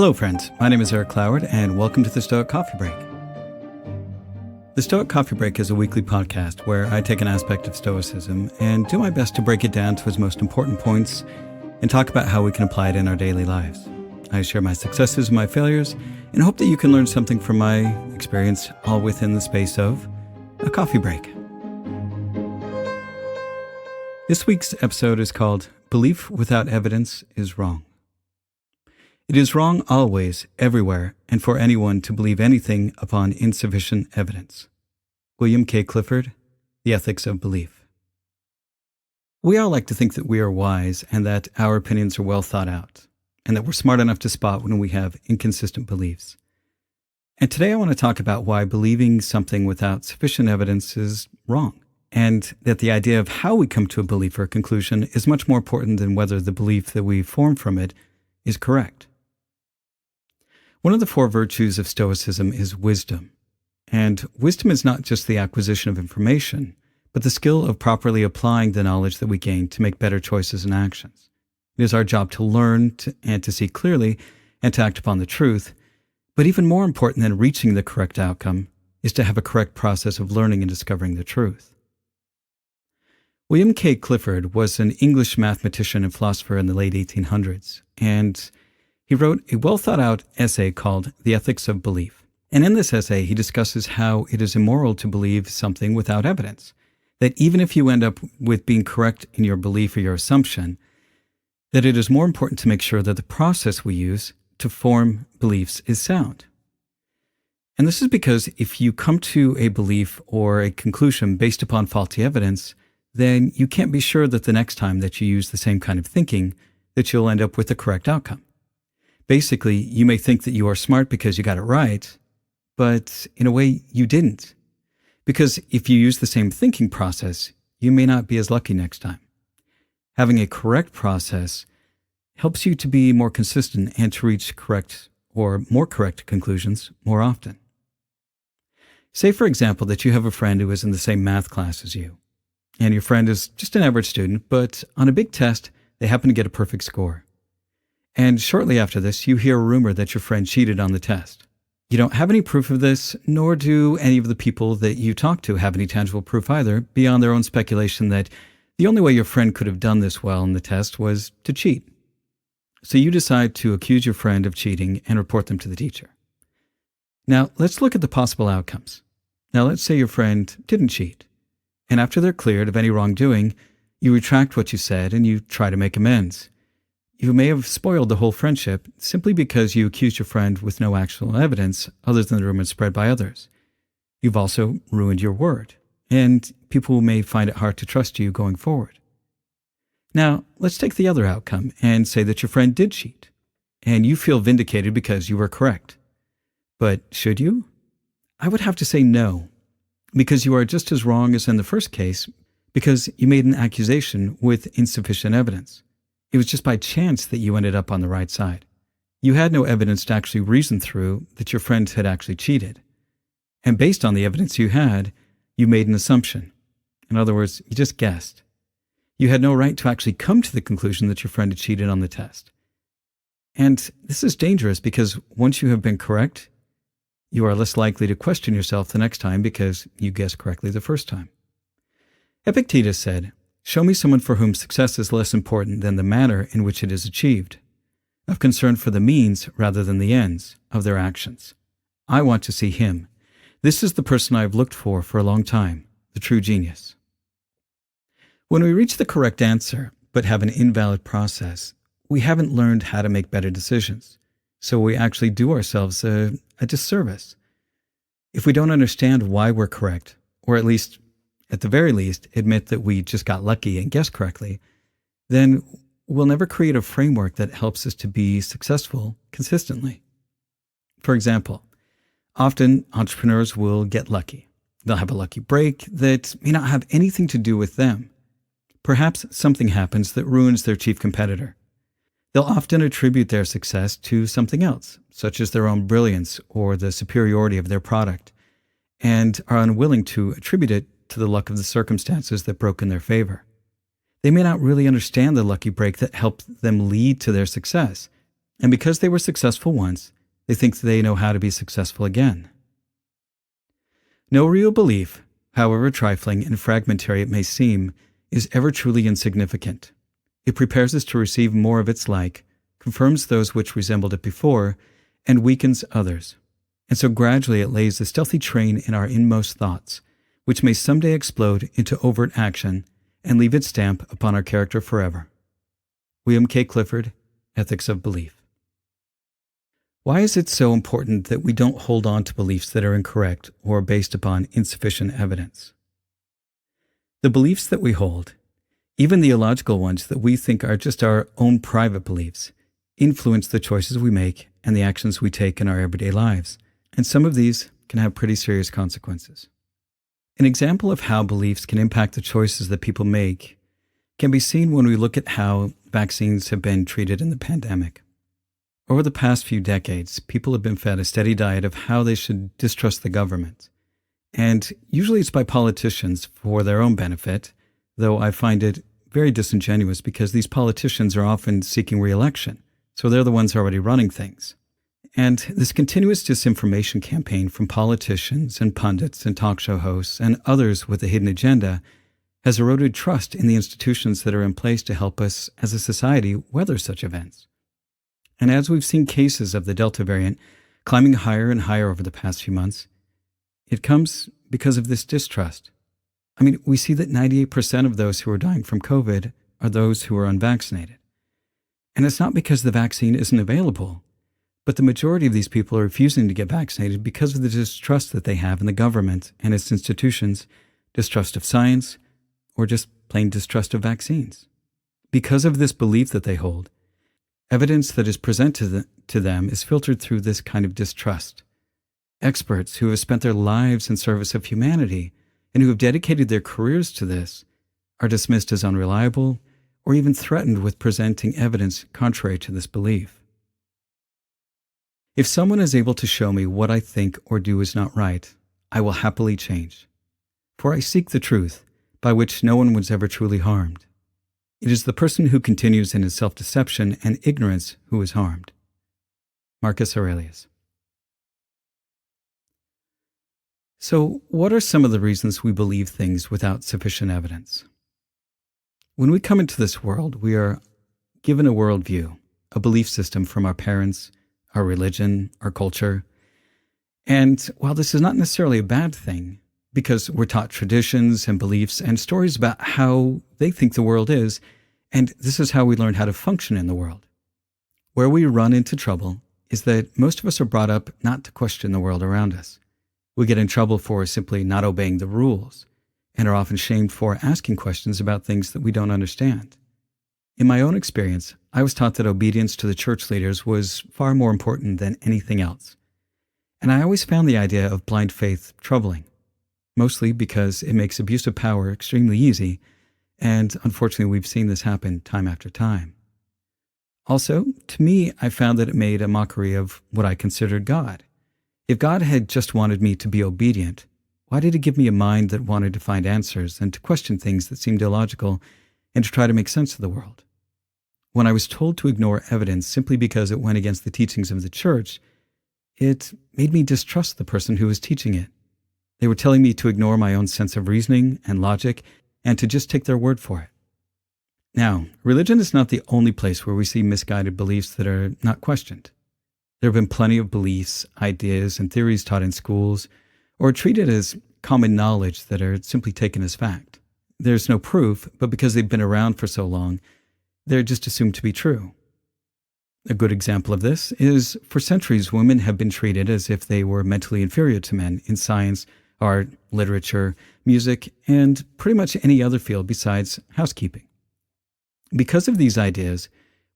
Hello friends, my name is Eric Cloward and welcome to the Stoic Coffee Break. The Stoic Coffee Break is a weekly podcast where I take an aspect of Stoicism and do my best to break it down to its most important points and talk about how we can apply it in our daily lives. I share my successes and my failures and hope that you can learn something from my experience, all within the space of a coffee break. This week's episode is called Belief Without Evidence is Wrong. It is wrong always, everywhere, and for anyone to believe anything upon insufficient evidence. William K. Clifford, The Ethics of Belief. We all like to think that we are wise and that our opinions are well thought out, and that we're smart enough to spot when we have inconsistent beliefs. And today I want to talk about why believing something without sufficient evidence is wrong, and that the idea of how we come to a belief or a conclusion is much more important than whether the belief that we form from it is correct. One of the four virtues of Stoicism is wisdom. And wisdom is not just the acquisition of information, but the skill of properly applying the knowledge that we gain to make better choices and actions. It is our job to learn and to see clearly and to act upon the truth. But even more important than reaching the correct outcome is to have a correct process of learning and discovering the truth. William K. Clifford was an English mathematician and philosopher in the late 1800s, and he wrote a well-thought-out essay called The Ethics of Belief. And in this essay, he discusses how it is immoral to believe something without evidence, that even if you end up with being correct in your belief or your assumption, that it is more important to make sure that the process we use to form beliefs is sound. And this is because if you come to a belief or a conclusion based upon faulty evidence, then you can't be sure that the next time that you use the same kind of thinking, that you'll end up with the correct outcome. Basically, you may think that you are smart because you got it right, but in a way you didn't. Because if you use the same thinking process, you may not be as lucky next time. Having a correct process helps you to be more consistent and to reach correct or more correct conclusions more often. Say, for example, that you have a friend who is in the same math class as you, and your friend is just an average student, but on a big test, they happen to get a perfect score. And shortly after this, you hear a rumor that your friend cheated on the test. You don't have any proof of this, nor do any of the people that you talk to have any tangible proof either, beyond their own speculation that the only way your friend could have done this well in the test was to cheat. So you decide to accuse your friend of cheating and report them to the teacher. Now, let's look at the possible outcomes. Now, let's say your friend didn't cheat, and after they're cleared of any wrongdoing, you retract what you said and you try to make amends. You may have spoiled the whole friendship simply because you accused your friend with no actual evidence other than the rumors spread by others. You've also ruined your word, and people may find it hard to trust you going forward. Now, let's take the other outcome and say that your friend did cheat, and you feel vindicated because you were correct. But should you? I would have to say no, because you are just as wrong as in the first case, because you made an accusation with insufficient evidence. It was just by chance that you ended up on the right side. You had no evidence to actually reason through that your friend had actually cheated. And based on the evidence you had, you made an assumption. In other words, you just guessed. You had no right to actually come to the conclusion that your friend had cheated on the test. And this is dangerous because once you have been correct, you are less likely to question yourself the next time because you guessed correctly the first time. Epictetus said, "Show me someone for whom success is less important than the manner in which it is achieved, of concern for the means rather than the ends of their actions. I want to see him. This is the person I have looked for a long time, the true genius." When we reach the correct answer, but have an invalid process, we haven't learned how to make better decisions, so we actually do ourselves a disservice. If we don't understand why we're correct, or at the very least, admit that we just got lucky and guessed correctly, then we'll never create a framework that helps us to be successful consistently. For example, often entrepreneurs will get lucky. They'll have a lucky break that may not have anything to do with them. Perhaps something happens that ruins their chief competitor. They'll often attribute their success to something else, such as their own brilliance or the superiority of their product, and are unwilling to attribute it to the luck of the circumstances that broke in their favor. They may not really understand the lucky break that helped them lead to their success, And because they were successful once, they think they know how to be successful again. No real belief, however trifling and fragmentary it may seem, is ever truly insignificant. It prepares us to receive more of its like, confirms those which resembled it before, and weakens others. And so gradually it lays a stealthy train in our inmost thoughts, which may someday explode into overt action and leave its stamp upon our character forever. William K. Clifford, Ethics of Belief. Why is it so important that we don't hold on to beliefs that are incorrect or based upon insufficient evidence? The beliefs that we hold, even the illogical ones that we think are just our own private beliefs, influence the choices we make and the actions we take in our everyday lives, and some of these can have pretty serious consequences. An example of how beliefs can impact the choices that people make can be seen when we look at how vaccines have been treated in the pandemic. Over the past few decades, people have been fed a steady diet of how they should distrust the government. And usually it's by politicians for their own benefit, though I find it very disingenuous because these politicians are often seeking re-election, so they're the ones already running things. And this continuous disinformation campaign from politicians and pundits and talk show hosts and others with a hidden agenda has eroded trust in the institutions that are in place to help us as a society weather such events. And as we've seen cases of the Delta variant climbing higher and higher over the past few months, it comes because of this distrust. I mean, we see that 98% of those who are dying from COVID are those who are unvaccinated. And it's not because the vaccine isn't available, but the majority of these people are refusing to get vaccinated because of the distrust that they have in the government and its institutions, distrust of science, or just plain distrust of vaccines. Because of this belief that they hold, evidence that is presented to them is filtered through this kind of distrust. Experts who have spent their lives in service of humanity and who have dedicated their careers to this are dismissed as unreliable or even threatened with presenting evidence contrary to this belief. If someone is able to show me what I think or do is not right, I will happily change. For I seek the truth, by which no one was ever truly harmed. It is the person who continues in his self-deception and ignorance who is harmed. Marcus Aurelius. So, what are some of the reasons we believe things without sufficient evidence? When we come into this world, we are given a worldview, a belief system from our parents, our religion, our culture. And while this is not necessarily a bad thing, because we're taught traditions and beliefs and stories about how they think the world is, and this is how we learn how to function in the world. Where we run into trouble is that most of us are brought up not to question the world around us. We get in trouble for simply not obeying the rules, and are often shamed for asking questions about things that we don't understand. In my own experience, I was taught that obedience to the church leaders was far more important than anything else. And I always found the idea of blind faith troubling, mostly because it makes abuse of power extremely easy, and unfortunately we've seen this happen time after time. Also, to me, I found that it made a mockery of what I considered God. If God had just wanted me to be obedient, why did he give me a mind that wanted to find answers and to question things that seemed illogical and to try to make sense of the world? When I was told to ignore evidence simply because it went against the teachings of the church, it made me distrust the person who was teaching it. They were telling me to ignore my own sense of reasoning and logic and to just take their word for it. Now, religion is not the only place where we see misguided beliefs that are not questioned. There have been plenty of beliefs, ideas, and theories taught in schools or treated as common knowledge that are simply taken as fact. There's no proof, but because they've been around for so long, they're just assumed to be true. A good example of this is, for centuries, women have been treated as if they were mentally inferior to men in science, art, literature, music, and pretty much any other field besides housekeeping. Because of these ideas,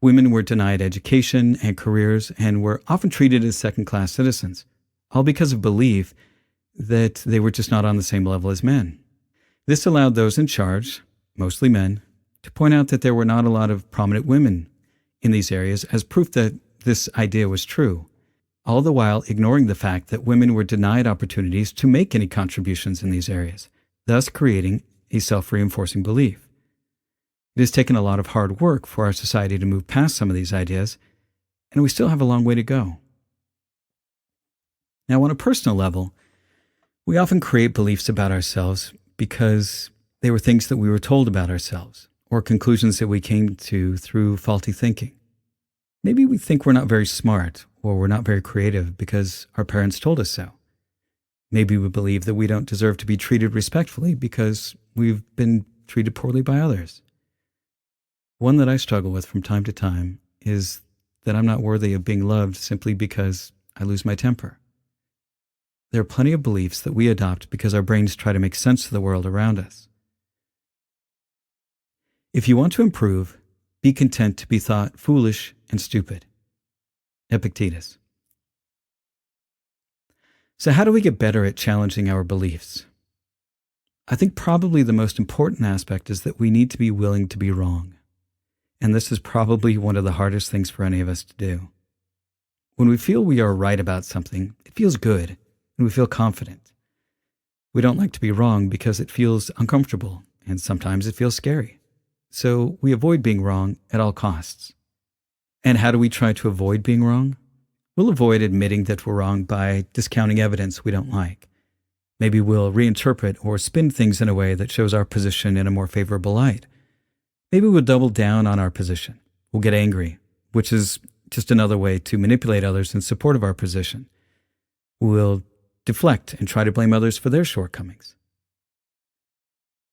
women were denied education and careers and were often treated as second-class citizens, all because of belief that they were just not on the same level as men. This allowed those in charge, mostly men, to point out that there were not a lot of prominent women in these areas as proof that this idea was true, all the while ignoring the fact that women were denied opportunities to make any contributions in these areas, thus creating a self-reinforcing belief. It has taken a lot of hard work for our society to move past some of these ideas, and we still have a long way to go. Now, on a personal level, we often create beliefs about ourselves because they were things that we were told about ourselves, or conclusions that we came to through faulty thinking. Maybe we think we're not very smart, or we're not very creative because our parents told us so. Maybe we believe that we don't deserve to be treated respectfully because we've been treated poorly by others. One that I struggle with from time to time is that I'm not worthy of being loved simply because I lose my temper. There are plenty of beliefs that we adopt because our brains try to make sense of the world around us. If you want to improve, be content to be thought foolish and stupid. Epictetus. So how do we get better at challenging our beliefs? I think probably the most important aspect is that we need to be willing to be wrong. And this is probably one of the hardest things for any of us to do. When we feel we are right about something, it feels good, and we feel confident. We don't like to be wrong because it feels uncomfortable, and sometimes it feels scary. So we avoid being wrong at all costs. And how do we try to avoid being wrong? We'll avoid admitting that we're wrong by discounting evidence we don't like. Maybe we'll reinterpret or spin things in a way that shows our position in a more favorable light. Maybe we'll double down on our position. We'll get angry, which is just another way to manipulate others in support of our position. We'll deflect and try to blame others for their shortcomings.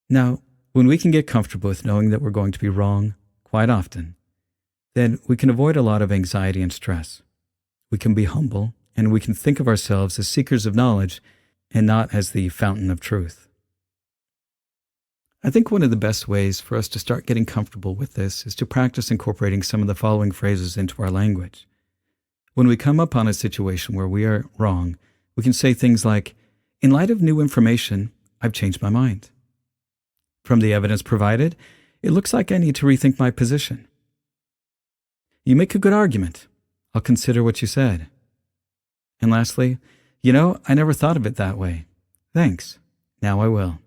Now, when we can get comfortable with knowing that we're going to be wrong quite often, then we can avoid a lot of anxiety and stress. We can be humble, and we can think of ourselves as seekers of knowledge and not as the fountain of truth. I think one of the best ways for us to start getting comfortable with this is to practice incorporating some of the following phrases into our language. When we come upon a situation where we are wrong, we can say things like, "In light of new information, I've changed my mind. From the evidence provided, it looks like I need to rethink my position. You make a good argument. I'll consider what you said." And lastly, I never thought of it that way. Thanks. Now I will.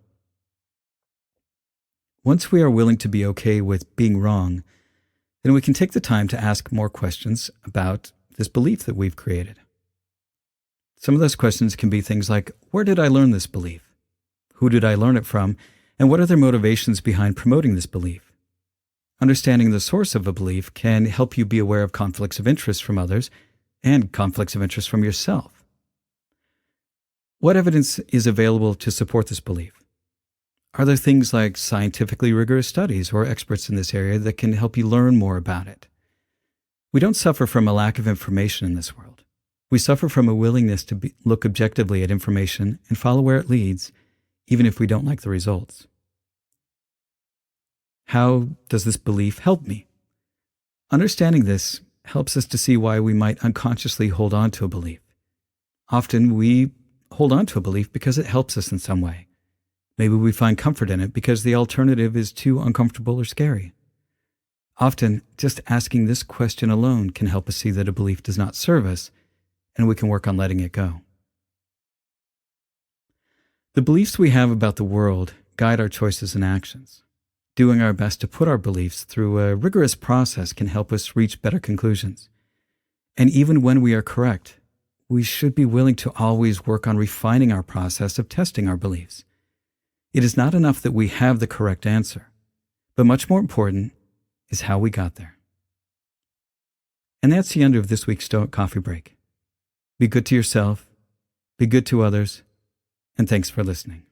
Once we are willing to be okay with being wrong, then we can take the time to ask more questions about this belief that we've created. Some of those questions can be things like, where did I learn this belief? Who did I learn it from? And what are their motivations behind promoting this belief? Understanding the source of a belief can help you be aware of conflicts of interest from others and conflicts of interest from yourself. What evidence is available to support this belief? Are there things like scientifically rigorous studies or experts in this area that can help you learn more about it? We don't suffer from a lack of information in this world. We suffer from a willingness to look objectively at information and follow where it leads, even if we don't like the results. How does this belief help me? Understanding this helps us to see why we might unconsciously hold on to a belief. Often we hold on to a belief because it helps us in some way. Maybe we find comfort in it because the alternative is too uncomfortable or scary. Often, just asking this question alone can help us see that a belief does not serve us, and we can work on letting it go. The beliefs we have about the world guide our choices and actions. Doing our best to put our beliefs through a rigorous process can help us reach better conclusions. And even when we are correct, we should be willing to always work on refining our process of testing our beliefs. It is not enough that we have the correct answer, but much more important is how we got there. And that's the end of this week's Stoic Coffee Break. Be good to yourself, be good to others, and thanks for listening.